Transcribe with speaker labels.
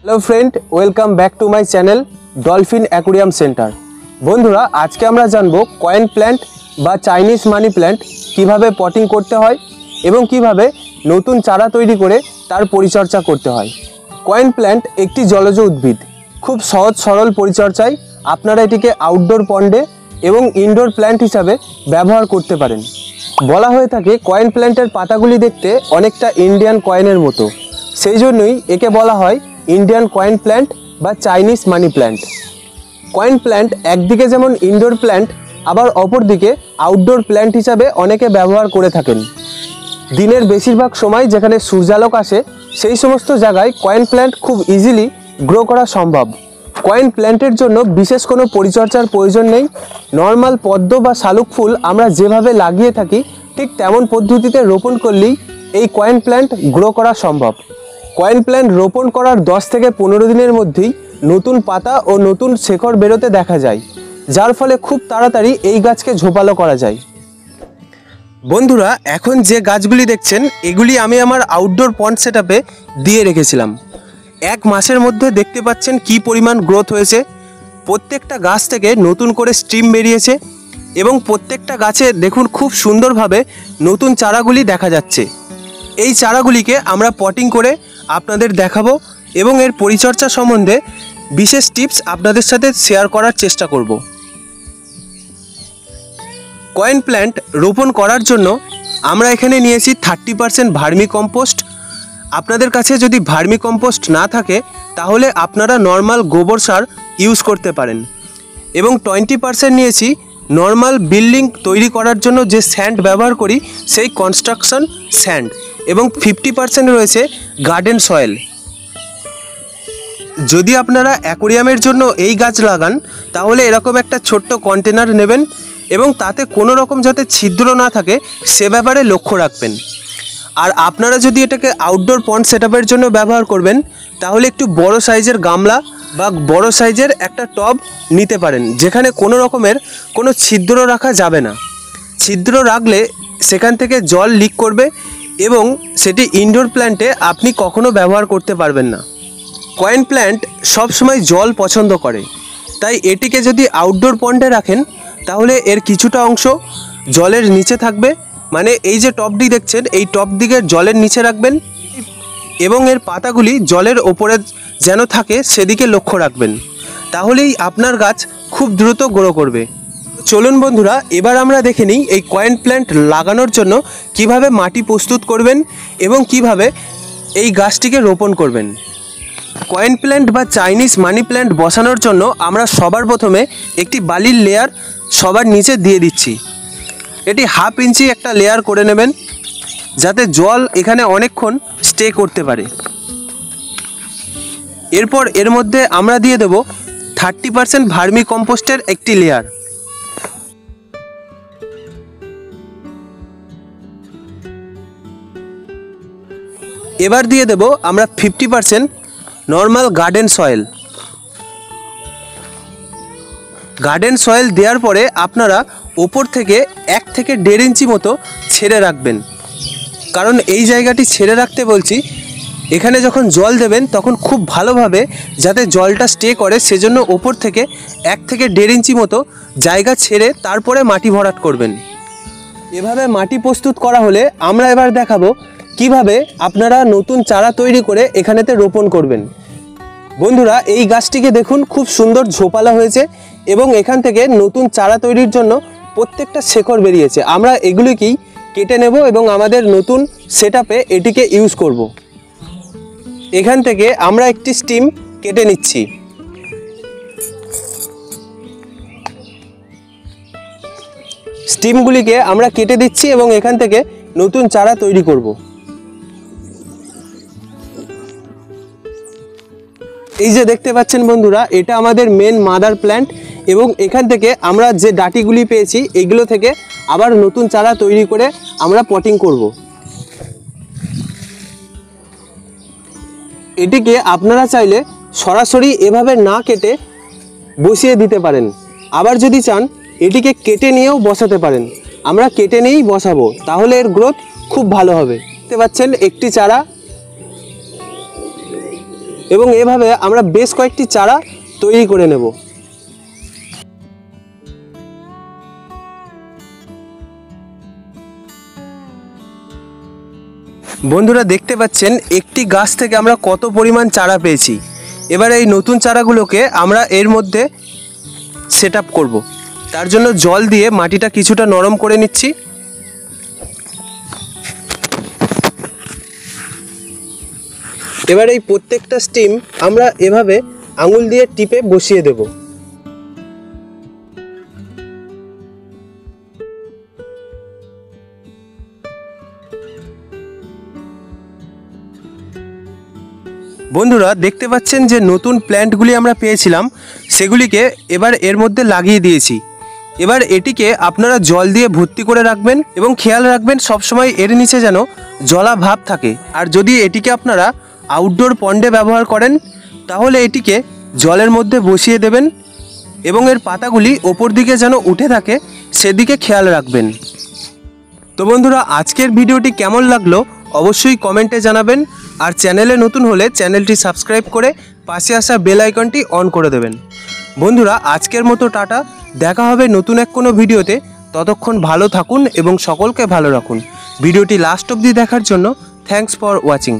Speaker 1: Hello friend, welcome back to my channel dolphin aquarium centre. बंधुरा आज के आमरा जानबो कয়েন प्लांट बा चाइनीज मानी प्लांट किभाबे पटिंग करते हय एबं किभाबे नतून चारा तैरी करे तार परिचर्या करते हय। कয়েন प्लांट एकटी जलज उद्भिद, खूब सहज सरल परिचर्याय आपनारा एटिके आउटडोर पन्डे एबं इनडोर प्लांट हिसाबे व्यवहार करते पारेन। बला हये थाके कয়েন प्लांटेर पातागुली देखते अनेकटा इंडियान कয়েনের मतो, सेई जोन्नोई एके बला हय इंडियान कয়েন प्लांट बा चाइनीज मानी प्लांट। कয়েন प्लांट एकदिके जेमन इनडोर प्लांट आबार अपर दिके आउटडोर प्लांट हिसाबे अनेके व्यवहार करे थाकेन। दिनेर बेशिरभाग समय जेखाने सूर्यालोक आसे सेई समस्त जायगाय कয়েন प्लांट खूब इजिली ग्रो करा सम्भव। कয়েন प्लांटेर जोन्नो विशेष कोनो परिचर्यार प्रयोजन नेই। नर्माल पद्म बा शालुक फुल आमरा जेभाबे লাগিয়ে থাকি ঠিক তেমন পদ্ধতিতে রোপণ করলেই এই কয়েন প্ল্যান্ট গ্রো করা সম্ভব। কয়েন প্ল্যান্ট রোপণ করার 10 থেকে 15 দিনের মধ্যেই নতুন পাতা ও নতুন শেকড় বেরোতে দেখা যায়, যার ফলে খুব তাড়াতাড়ি এই গাছকে ঝোপালো করা যায়। বন্ধুরা, এখন যে গাছগুলি দেখছেন এগুলি আমি আমার আউটডোর পন্ড সেটআপে দিয়ে রেখেছিলাম। এক মাসের মধ্যে দেখতে পাচ্ছেন কি পরিমাণ গ্রোথ হয়েছে। প্রত্যেকটা গাছ থেকে নতুন করে স্ট্রিম বেরিয়েছে এবং প্রত্যেকটা গাছে দেখুন খুব সুন্দরভাবে নতুন চারাগুলি দেখা যাচ্ছে। এই চারাগুলিকে আমরা পটিং করে আপনাদের দেখাবো এবং এর পরিচর্যা সম্বন্ধে বিশেষ টিপস আপনাদের সাথে শেয়ার করার চেষ্টা করব। কয়েন প্ল্যান্ট রোপণ করার জন্য আমরা এখানে নিয়েছি 30% ভার্মি কম্পোস্ট। আপনাদের কাছে যদি ভার্মি কম্পোস্ট না থাকে তাহলে আপনারা নর্মাল গোবর সার ইউজ করতে পারেন এবং 20% নিয়েছি নর্মাল বিল্ডিং তৈরি করার জন্য যে স্যান্ড ব্যবহার করি সেই কনস্ট্রাকশন স্যান্ড এবং 50% রয়েছে গার্ডেন সয়েল। যদি আপনারা অ্যাকোরিয়ামের জন্য এই গাছ লাগান তাহলে এরকম একটা ছোট্ট কন্টেনার নেবেন এবং তাতে কোনো রকম যাতে ছিদ্র না থাকে সে ব্যাপারে লক্ষ্য রাখবেন। আর আপনারা যদি এটাকে আউটডোর পন্ড সেটআপের জন্য ব্যবহার করবেন তাহলে একটু বড় সাইজের গামলা বা বড় সাইজের একটা টব নিতে পারেন, যেখানে কোনো রকমের কোনো ছিদ্র রাখা যাবে না। ছিদ্র রাখলে সেখান থেকে জল লিক করবে এবং সেটি ইনডোর প্ল্যান্টে আপনি কখনো ব্যবহার করতে পারবেন না। কয়েন প্ল্যান্ট সবসময় জল পছন্দ করে, তাই এটিকে যদি আউটডোর পন্ডে রাখেন তাহলে এর কিছুটা অংশ জলের নিচে থাকবে, মানে এই যে টবটি দেখছেন এই টব দিকে জলের নিচে রাখবেন এবং এর পাতাগুলি জলের ওপরে যেন থাকে সেদিকে লক্ষ্য রাখবেন, তাহলেই আপনার গাছ খুব দ্রুত গ্রো করবে। চলুন বন্ধুরা, এবার আমরা দেখে নিই এই কয়েন প্ল্যান্ট লাগানোর জন্য কিভাবে মাটি প্রস্তুত করবেন এবং কিভাবে এই গাছটিকে রোপণ করবেন। কয়েন প্ল্যান্ট বা চাইনিজ মানি প্ল্যান্ট বসানোর জন্য আমরা সবার প্রথমে একটি বালির লেয়ার সবার নিচে দিয়ে দিচ্ছি। এটি 1/2 ইঞ্চি একটা লেয়ার করে নেবেন যাতে জল এখানে অনেকক্ষণ স্টে করতে পারে। এরপর এর মধ্যে আমরা দিয়ে দেব 30% ভার্মি কম্পোস্টের একটি লেয়ার। এবার দিয়ে দেব আমরা 50% normal garden soil. Garden soil দেওয়ার পরে আপনারা ওপর থেকে 1 থেকে 1.5 ইঞ্চি মতো ছেড়ে রাখবেন, কারণ এই জায়গাটি ছেড়ে রাখতে বলছি এখানে যখন জল দেবেন তখন খুব ভালোভাবে যাতে জলটা স্টে করে, সেজন্য ওপর থেকে 1 থেকে 1.5 ইঞ্চি মতো জায়গা ছেড়ে তারপরে মাটি ভরাট করবেন। এভাবে মাটি প্রস্তুত করা হলে আমরা এবার দেখাবো কিভাবে আপনারা নতুন চারা তৈরি করে এখানেতে রোপণ করবেন। বন্ধুরা, এই গাছটিকে দেখুন খুব সুন্দর ঝোপালা হয়েছে এবং এখান থেকে নতুন চারা তৈরির জন্য প্রত্যেকটা শেকড় বেরিয়েছে। আমরা এগুলিকেই কেটে নেব এবং আমাদের নতুন সেটআপে এটিকে ইউজ করব। এখান থেকে আমরা একটি স্টিম কেটে নিচ্ছি। স্টিমগুলিকে আমরা কেটে দিচ্ছি এবং এখান থেকে নতুন চারা তৈরি করব। এই যে দেখতে পাচ্ছেন বন্ধুরা, এটা আমাদের মেন মাদার প্ল্যান্ট এবং এখান থেকে আমরা যে ডাটিগুলি পেয়েছি এগুলো থেকে আবার নতুন চারা তৈরি করে আমরা পটিং করব। এটিকে আপনারা চাইলে সরাসরি এভাবে না কেটে বসিয়ে দিতে পারেন, আবার যদি চান এটিকে কেটে নিয়েও বসাতে পারেন। আমরা কেটে নিয়েই বসাবো, তাহলে এর গ্রোথ খুব ভালো হবে। দেখতে পাচ্ছেন একটি চারা এবং এভাবে আমরা বেশ কয়েকটি চারা তৈরি করে নেব। বন্ধুরা দেখতে পাচ্ছেন একটি গাছ থেকে আমরা কত পরিমাণ চারা পেয়েছি। এবার এই নতুন চারাগুলোকে আমরা এর মধ্যে সেট আপ করবো। তার জন্য জল দিয়ে মাটিটা কিছুটা নরম করে নিচ্ছি। এবার এই প্রত্যেকটা স্টিম আমরা এভাবে আঙুল দিয়ে টিপে বসিয়ে দেব। বন্ধুরা দেখতে পাচ্ছেন যে নতুন প্ল্যান্টগুলি আমরা পেয়েছিলাম সেগুলিকে এবার এর মধ্যে লাগিয়ে দিয়েছি। এবার এটিকে আপনারা জল দিয়ে ভর্তি করে রাখবেন এবং খেয়াল রাখবেন সবসময় এর নিচে যেন জলা ভাব থাকে। আর যদি এটিকে আপনারা আউটডোর পন্ডে ব্যবহার করেন তাহলে এটিকে জলের মধ্যে বসিয়ে দেবেন এবং এর পাতাগুলি ওপর দিকে যেন উঠে থাকে সেদিকে খেয়াল রাখবেন। তো বন্ধুরা আজকের ভিডিওটি কেমন লাগলো অবশ্যই কমেন্টে জানাবেন। আর চ্যানেলে নতুন হলে চ্যানেলটি সাবস্ক্রাইব করে পাশে আসা বেল আইকনটি অন করে দেবেন। বন্ধুরা আজকের মতো টাটা, দেখা হবে নতুন এক কোনো ভিডিওতে। ততক্ষণ ভালো থাকুন এবং সকলকে ভালো রাখুন। ভিডিওটি লাস্ট অবধি দেখার জন্য থ্যাঙ্কস ফর ওয়াচিং।